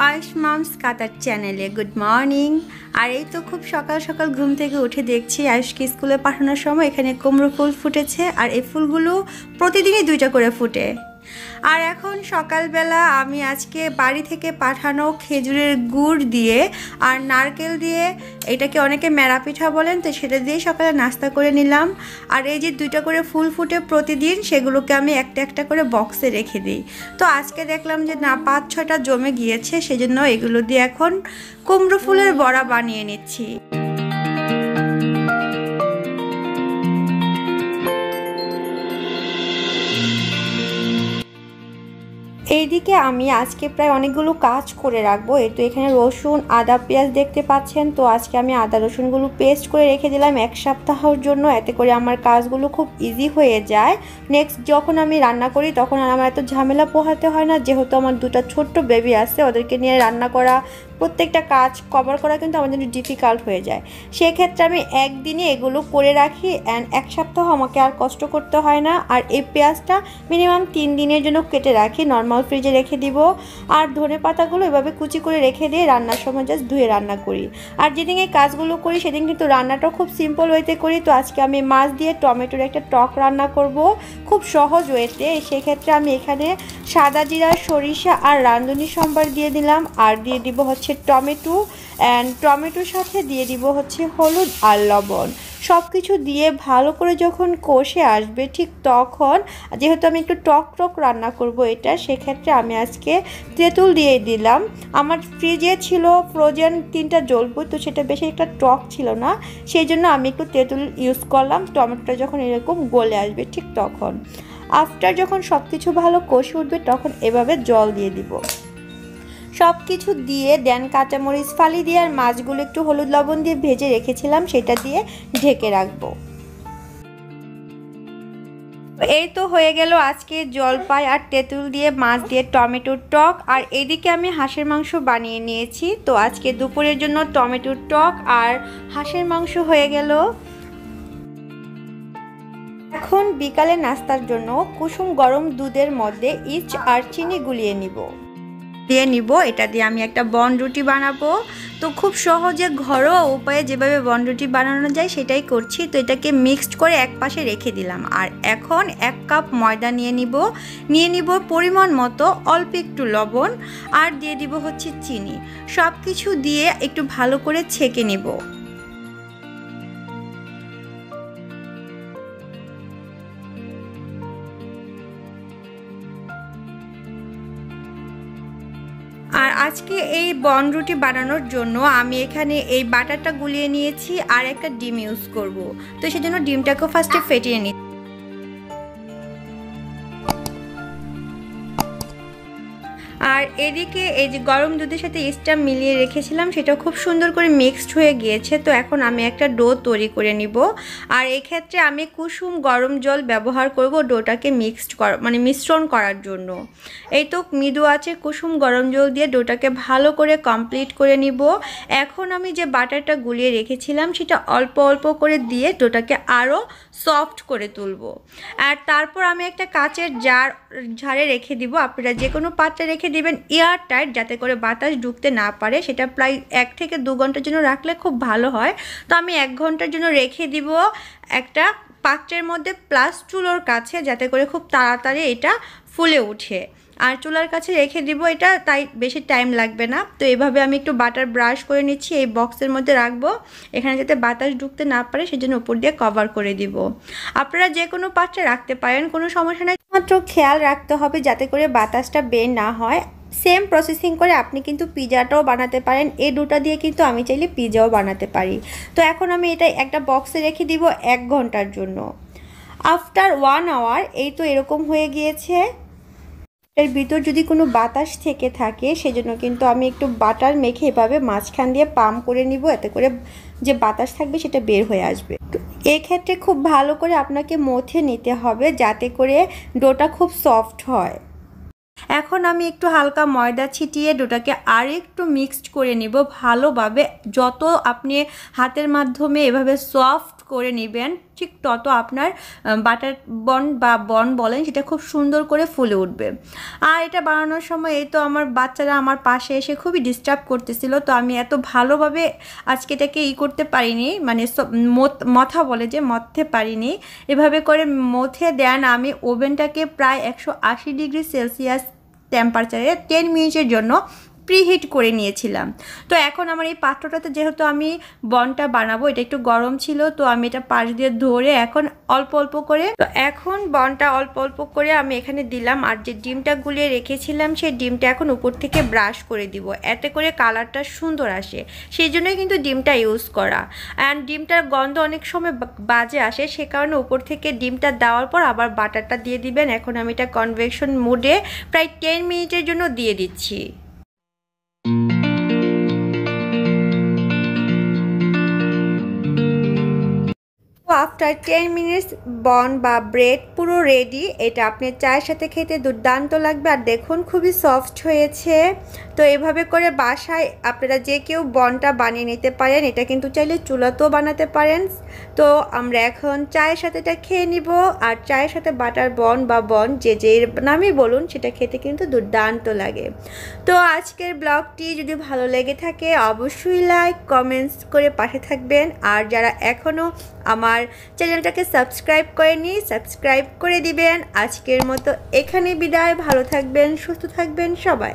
Ayush mum's কাতার চ্যানেলে good morning. আর এই তো খুব সকাল সকাল ঘুম থেকে উঠে দেখছি আয়ুষকে স্কুলে পাঠানোর সময় এখানে কুমড়ো ফুল ফুটেছে, আর এই ফুলগুলো প্রতিদিনই 2টা করে ফুটে। আর এখন সকালবেলা আমি আজকে বাড়ি থেকে পাঠানো খেজুরের গুড় দিয়ে আর নারকেল দিয়ে, এটাকে অনেকে মেরা পিঠা বলেন, তো সেটা দিয়ে সকালে নাস্তা করে নিলাম। আর এই যে 2টা করে ফুল ফুটে প্রতিদিন, সেগুলোকে আমি একটা একটা করে বক্সে রেখে দিই। তো আজকে দেখলাম যে না 5-6টা জমে গিয়েছে, সেজন্য এগুলো দিয়ে এখন কুমড়ো ফুলের বড়া বানিয়ে নিচ্ছি। এইদিকে আমি আজকে প্রায় অনেকগুলো কাজ করে রাখবো। এই তো এখানে রসুন, আদা, পেঁয়াজ দেখতে পাচ্ছেন। তো আজকে আমি আদা রসুনগুলো পেস্ট করে রেখে দিলাম 1 সপ্তাহের জন্য, এতে করে আমার কাজগুলো খুব ইজি হয়ে যায়। নেক্সট যখন আমি রান্না করি তখন আর আমার এত ঝামেলা পোহাতে হয় না, যেহেতু আমার 2টা ছোট্ট বেবি আছে, ওদেরকে নিয়ে রান্না করা, প্রত্যেকটা কাজ কভার করা কিন্তু আমার জন্য ডিফিকাল্ট হয়ে যায়। সেক্ষেত্রে আমি একদিনে এগুলো করে রাখি, অ্যান্ড 1 সপ্তাহ আমাকে আর কষ্ট করতে হয় না। আর এই পেঁয়াজটা মিনিমাম 3 দিনের জন্য কেটে রাখি, নর্মাল ফ্রিজে রেখে দিব। আর ধনে পাতাগুলো এভাবে কুচি করে রেখে দিয়ে রান্নার সময় জাস্ট ধুয়ে রান্না করি। আর যেদিন এই কাজগুলো করি সেদিন কিন্তু রান্নাটাও খুব সিম্পল ওয়েতে করি। তো আজকে আমি মাছ দিয়ে টমেটোর একটা টক রান্না করব, খুব সহজ ওয়েতে। সেক্ষেত্রে আমি এখানে সাদা জিরা, সরিষা আর রাঁধুনি সম্বার দিয়ে দিলাম, আর দিয়ে দিব হচ্ছে টমেটো, অ্যান্ড টমেটোর সাথে দিয়ে দিব হচ্ছে হলুদ আর লবণ। সব কিছু দিয়ে ভালো করে যখন কষে আসবে ঠিক তখন, যেহেতু আমি একটু টক টক রান্না করব এটা, সেক্ষেত্রে আমি আজকে তেঁতুল দিয়ে দিলাম। আমার ফ্রিজে ছিল ফ্রোজেন 3টা জলপুই, তো সেটা বেশি একটা টক ছিল না, সেই জন্য আমি একটু তেঁতুল ইউজ করলাম। টমেটোটা যখন এরকম গলে আসবে ঠিক তখন, আফটার যখন সব কিছু ভালো কষে উঠবে তখন এভাবে জল দিয়ে দিব। সব কিছু দিয়ে দেন কাঁচামরিচ ফালি দিয়ে আর মাছগুলো একটু হলুদ লবণ দিয়ে ভেজে রেখেছিলাম সেটা দিয়ে ঢেকে রাখবো। এই তো হয়ে গেল আজকে জলপাই আর তেঁতুল দিয়ে মাছ দিয়ে টমেটোর টক। আর এদিকে আমি হাঁসের মাংস বানিয়ে নিয়েছি। তো আজকে দুপুরের জন্য টমেটোর টক আর হাঁসের মাংস হয়ে গেল। এখন বিকালে নাস্তার জন্য কুসুম গরম দুধের মধ্যে ইস্ট আর চিনি গুলিয়ে নিব। এটা দিয়ে আমি একটা বনরুটি বানাবো। তো খুব সহজে ঘরোয়া উপায়ে যেভাবে বনরুটি বানানো যায় সেটাই করছি। তো এটাকে মিক্সড করে এক পাশে রেখে দিলাম। আর এখন 1 কাপ ময়দা নিয়ে নিব পরিমাণ মতো, অল্প একটু লবণ, আর দিয়ে দিব হচ্ছে চিনি। সব কিছু দিয়ে একটু ভালো করে ছেঁকে নিব। আর আজকে এই বনরুটি বানানোর জন্য আমি এখানে এই বাটারটা গুলিয়ে নিয়েছি আর একটা ডিম ইউজ করব। তো সেজন্য ডিমটাকে ফার্স্টে ফেটিয়ে নিই। আর এদিকে এই যে গরম দুধের সাথে ইস্টটা মিলিয়ে রেখেছিলাম সেটা খুব সুন্দর করে মিক্সড হয়ে গিয়েছে। তো এখন আমি একটা ডো তৈরি করে নিব। আর এক্ষেত্রে আমি কুসুম গরম জল ব্যবহার করব ডোটাকে মিশ্রণ করার জন্য। এই তো মৃদু আছে কুসুম গরম জল দিয়ে ডোটাকে ভালো করে কমপ্লিট করে নিব। এখন আমি যে বাটারটা গুলিয়ে রেখেছিলাম সেটা অল্প অল্প করে দিয়ে ডোটাকে আরও সফট করে তুলব। আর তারপর আমি একটা কাচের ঝাড়ে রেখে দিব। আপনারা যে কোনো পাত্রে রেখে দিবেন এয়ার টাইট, যাতে করে বাতাস ঢুকতে না পারে। সেটা প্রায় 1 থেকে 2 ঘন্টার জন্য রাখলে খুব ভালো হয়। তো আমি 1 ঘন্টার জন্য রেখে দিব একটা পাত্রের মধ্যে, প্লাস চুলোর কাছে, যাতে করে খুব তাড়াতাড়ি এটা ফুলে ওঠে। আর চুলার কাছে রেখে দিব এটা, তাই বেশি টাইম লাগবে না। তো এইভাবে আমি একটু বাটার ব্রাশ করে নিচ্ছি, এই বক্সের মধ্যে রাখবো, এখানে যাতে বাতাস ঢুকতে না পারে সেজন্য উপর দিয়ে কভার করে দিব। আপনারা যে কোনো পাত্রে রাখতে পারেন, কোনো সমস্যা নাই, মাত্র খেয়াল রাখতে হবে যাতে করে বাতাসটা বের না হয়। সেম প্রসেসিং করে আপনি কিন্তু পিজাটাও বানাতে পারেন। এই দুটো দিয়ে কিন্তু আমি চাইলে পিজাও বানাতে পারি। তো এখন আমি এটা একটা বক্সে রেখে দিব 1 ঘন্টার জন্য। আফটার 1 আওয়ার এই তো এরকম হয়ে গিয়েছে। এর ভিতর যদি কোনো বাতাস থেকে থাকে সেজন্য কিন্তু আমি একটু বাটার মেখে এভাবে মাঝখান দিয়ে পাম্প করে নিব, এতে করে যে বাতাস থাকবে সেটা বের হয়ে আসবে। এক্ষেত্রে খুব ভালো করে আপনাকে মথে নিতে হবে যাতে করে ডোটা খুব সফট হয়। এখন আমি একটু হালকা ময়দা ছিটিয়ে ডোটাকে আর একটু মিক্সড করে নিব ভালোভাবে। যত আপনি হাতের মাধ্যমে এভাবে সফট করে নেবেন, ঠিক তত আপনার বাটার বন বা বন বলেন সেটা খুব সুন্দর করে ফুলে উঠবে। আর এটা বানানোর সময় এই তো আমার বাচ্চারা আমার পাশে এসে খুবই ডিস্টার্ব করতেছিল, তো আমি এত ভালোভাবে আজকে এটাকে করতে পারিনি, মানে মথা বলে যে মথতে পারিনি। এভাবে করে মথে দেন আমি ওভেনটাকে প্রায় 180°C টেম্পারেচারে 10 মিনিটের জন্য প্রিহিট করে নিয়েছিলাম। তো এখন আমার এই পাত্রটাতে যেহেতু আমি বনটা বানাবো, এটা একটু গরম ছিল, তো আমি এটা পাশ দিয়ে ধরে এখন অল্প অল্প করে, তো এখন বনটা অল্প অল্প করে আমি এখানে দিলাম। আর যে ডিমটা গুলিয়ে রেখেছিলাম সেই ডিমটা এখন উপর থেকে ব্রাশ করে দিব, এতে করে কালারটা সুন্দর আসে, সেই জন্যই কিন্তু ডিমটা ইউজ করা। অ্যান্ড ডিমটার গন্ধ অনেক সময় বাজে আসে, সে কারণে উপর থেকে ডিমটা দেওয়ার পর আবার বাটারটা দিয়ে দিবেন। এখন আমি এটা কনভেকশন মোডে প্রায় 10 মিনিটের জন্য দিয়ে দিচ্ছি। আফটার 10 মিনিটস বন বা ব্রেড পুরো রেডি। এটা আপনি চায়ের সাথে খেতে দুর্দান্ত লাগবে। আর দেখুন খুবই সফট হয়েছে। তো এভাবে করে বাসায় আপনারা যে কেউ বনটা বানিয়ে নিতে পারেন, এটা কিন্তু চাইলে চুলাতেও বানাতে পারেন। তো আমরা এখন চায়ের সাথে এটা খেয়ে নিব। আর চায়ের সাথে বাটার বন বা বন যে নামই বলুন, সেটা খেতে কিন্তু দুর্দান্ত লাগে। তো আজকের ব্লগটি যদি ভালো লেগে থাকে অবশ্যই লাইক কমেন্টস করে পাশে থাকবেন। আর যারা এখনও আমার চ্যানেলটাকে সাবস্ক্রাইব করেনি সাবস্ক্রাইব করে দিবেন। আজকের মতো এখানে বিদায়, ভালো থাকবেন, সুস্থ থাকবেন সবাই।